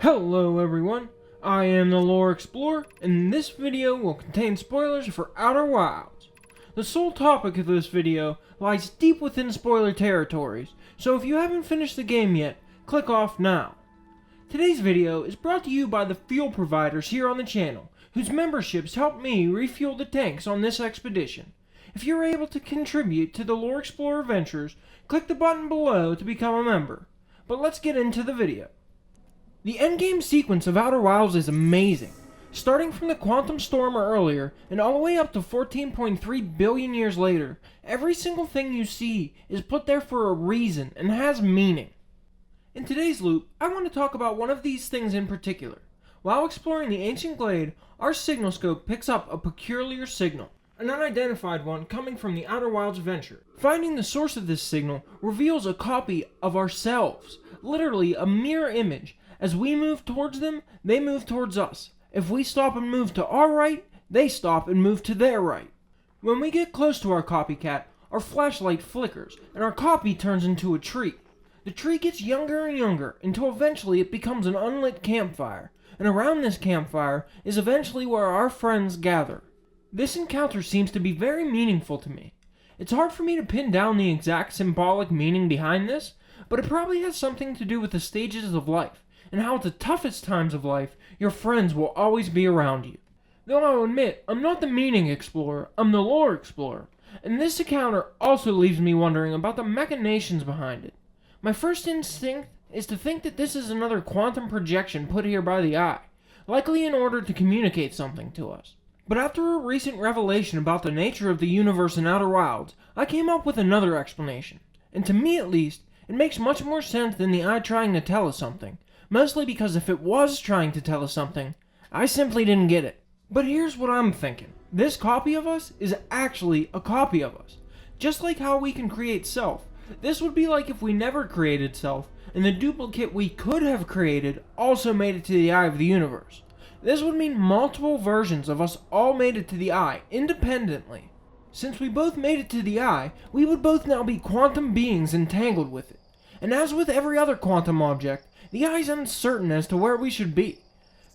Hello everyone, I am the Lore Explorer, and this video will contain spoilers for Outer Wilds. The sole topic of this video lies deep within spoiler territories, so if you haven't finished the game yet, click off now. Today's video is brought to you by the fuel providers here on the channel, whose memberships help me refuel the tanks on this expedition. If you're able to contribute to the Lore Explorer Ventures, click the button below to become a member. But let's get into the video. The endgame sequence of Outer Wilds is amazing. Starting from the Quantum Storm or earlier, and all the way up to 14.3 billion years later, every single thing you see is put there for a reason and has meaning. In today's loop, I want to talk about one of these things in particular. While exploring the ancient Glade, our signal scope picks up a peculiar signal, an unidentified one coming from the Outer Wilds venture. Finding the source of this signal reveals a copy of ourselves, literally a mirror image. As we move towards them, they move towards us. If we stop and move to our right, they stop and move to their right. When we get close to our copycat, our flashlight flickers, and our copy turns into a tree. The tree gets younger and younger, until eventually it becomes an unlit campfire, and around this campfire is eventually where our friends gather. This encounter seems to be very meaningful to me. It's hard for me to pin down the exact symbolic meaning behind this, but it probably has something to do with the stages of life, and how at the toughest times of life, your friends will always be around you. Though I'll admit, I'm not the meaning explorer, I'm the lore explorer, and this encounter also leaves me wondering about the machinations behind it. My first instinct is to think that this is another quantum projection put here by the eye, likely in order to communicate something to us. But after a recent revelation about the nature of the universe in Outer Wilds, I came up with another explanation, and to me at least, it makes much more sense than the eye trying to tell us something. Mostly because if it was trying to tell us something, I simply didn't get it. But here's what I'm thinking. This copy of us is actually a copy of us. Just like how we can create self, this would be like if we never created self, and the duplicate we could have created also made it to the eye of the universe. This would mean multiple versions of us all made it to the eye, independently. Since we both made it to the eye, we would both now be quantum beings entangled with it. And as with every other quantum object, the eye's uncertain as to where we should be.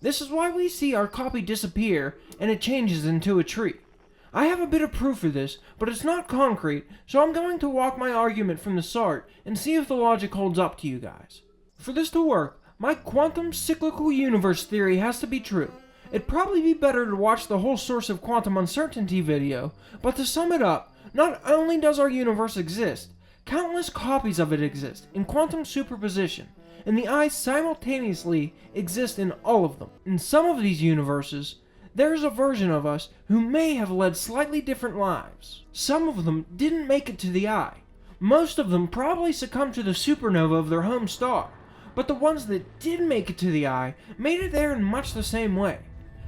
This is why we see our copy disappear and it changes into a tree. I have a bit of proof for this, but it's not concrete, so I'm going to walk my argument from the start and see if the logic holds up to you guys. For this to work, my quantum cyclical universe theory has to be true. It'd probably be better to watch the whole source of quantum uncertainty video, but to sum it up, not only does our universe exist, countless copies of it exist in quantum superposition, and the eyes simultaneously exist in all of them. In some of these universes, there is a version of us who may have led slightly different lives. Some of them didn't make it to the eye. Most of them probably succumbed to the supernova of their home star, but the ones that did make it to the eye made it there in much the same way.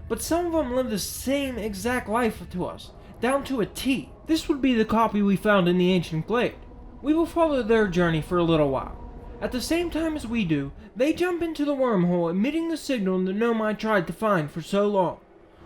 But some of them lived the same exact life to us, down to a T. This would be the copy we found in the ancient Glade. We will follow their journey for a little while. At the same time as we do, they jump into the wormhole emitting the signal the Nomai tried to find for so long.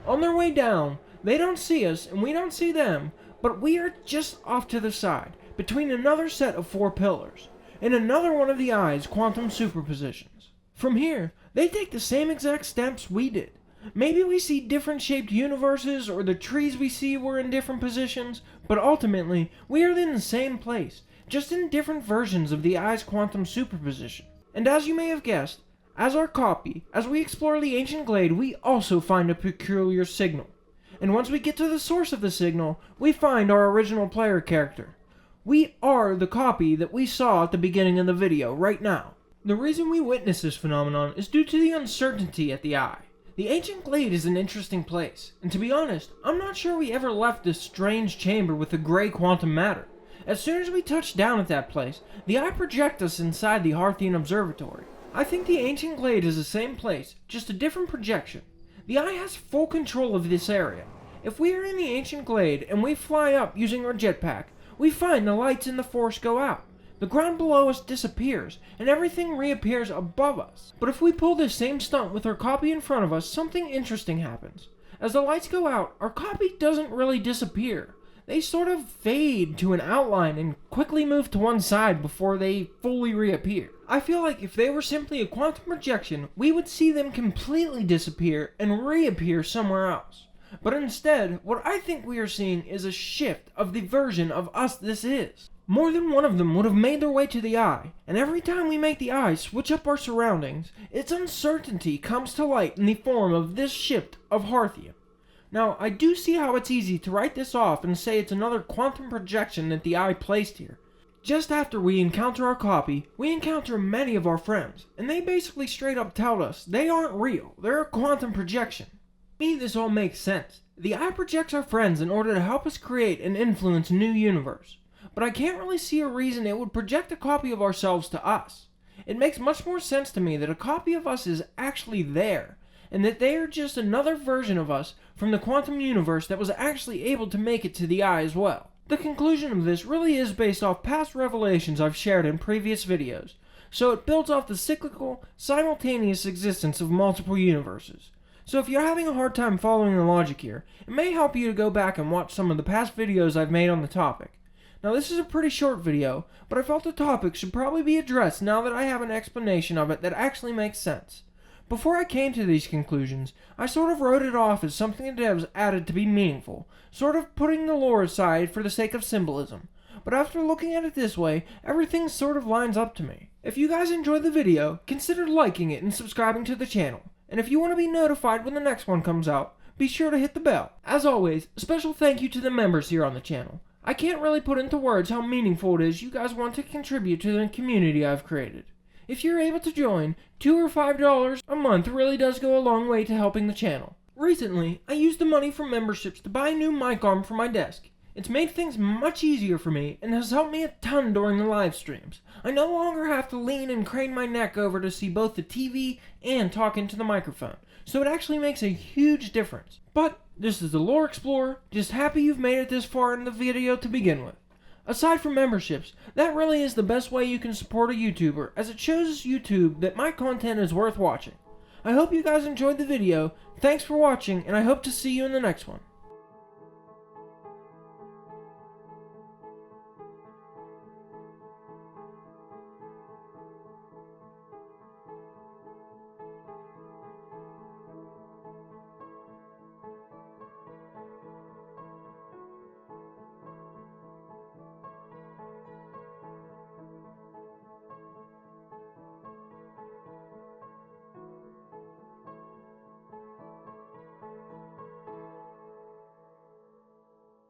On their way down, they don't see us and we don't see them, but we are just off to the side, between another set of 4 pillars, and another one of the eye's quantum superpositions. From here, they take the same exact steps we did. Maybe we see different shaped universes, or the trees we see were in different positions, but ultimately, we are in the same place, just in different versions of the eye's quantum superposition. And as you may have guessed, as our copy, as we explore the ancient Glade, we also find a peculiar signal. And once we get to the source of the signal, we find our original player character. We are the copy that we saw at the beginning of the video, right now. The reason we witness this phenomenon is due to the uncertainty at the eye. The ancient Glade is an interesting place, and to be honest, I'm not sure we ever left this strange chamber with the gray quantum matter. As soon as we touch down at that place, the eye projects us inside the Harthian Observatory. I think the ancient Glade is the same place, just a different projection. The eye has full control of this area. If we are in the ancient Glade and we fly up using our jetpack, we find the lights in the forest go out. The ground below us disappears, and everything reappears above us. But if we pull this same stunt with our copy in front of us, something interesting happens. As the lights go out, our copy doesn't really disappear. they sort of fade to an outline and quickly move to one side before they fully reappear. I feel like if they were simply a quantum projection, we would see them completely disappear and reappear somewhere else. But instead, what I think we are seeing is a shift of the version of us this is. More than one of them would have made their way to the eye, and every time we make the eye switch up our surroundings, its uncertainty comes to light in the form of this shift of Hearthium. Now, I do see how it's easy to write this off and say it's another quantum projection that the eye placed here. Just after we encounter our copy, we encounter many of our friends, and they basically straight up tell us they aren't real, they're a quantum projection. To me, this all makes sense. The eye projects our friends in order to help us create and influence a new universe, but I can't really see a reason it would project a copy of ourselves to us. It makes much more sense to me that a copy of us is actually there, and that they are just another version of us from the quantum universe that was actually able to make it to the eye as well. The conclusion of this really is based off past revelations I've shared in previous videos, so it builds off the cyclical, simultaneous existence of multiple universes. So if you're having a hard time following the logic here, it may help you to go back and watch some of the past videos I've made on the topic. Now this is a pretty short video, but I felt the topic should probably be addressed now that I have an explanation of it that actually makes sense. Before I came to these conclusions, I sort of wrote it off as something the devs added to be meaningful, sort of putting the lore aside for the sake of symbolism. But after looking at it this way, everything sort of lines up to me. If you guys enjoyed the video, consider liking it and subscribing to the channel. And if you want to be notified when the next one comes out, be sure to hit the bell. As always, a special thank you to the members here on the channel. I can't really put into words how meaningful it is you guys want to contribute to the community I've created. If you're able to join, $2 or $5 a month really does go a long way to helping the channel. Recently, I used the money from memberships to buy a new mic arm for my desk. It's made things much easier for me and has helped me a ton during the live streams. I no longer have to lean and crane my neck over to see both the TV and talk into the microphone, so it actually makes a huge difference. But this is the Lore Explorer, just happy you've made it this far in the video to begin with. Aside from memberships, that really is the best way you can support a YouTuber, as it shows YouTube that my content is worth watching. I hope you guys enjoyed the video, thanks for watching, and I hope to see you in the next one.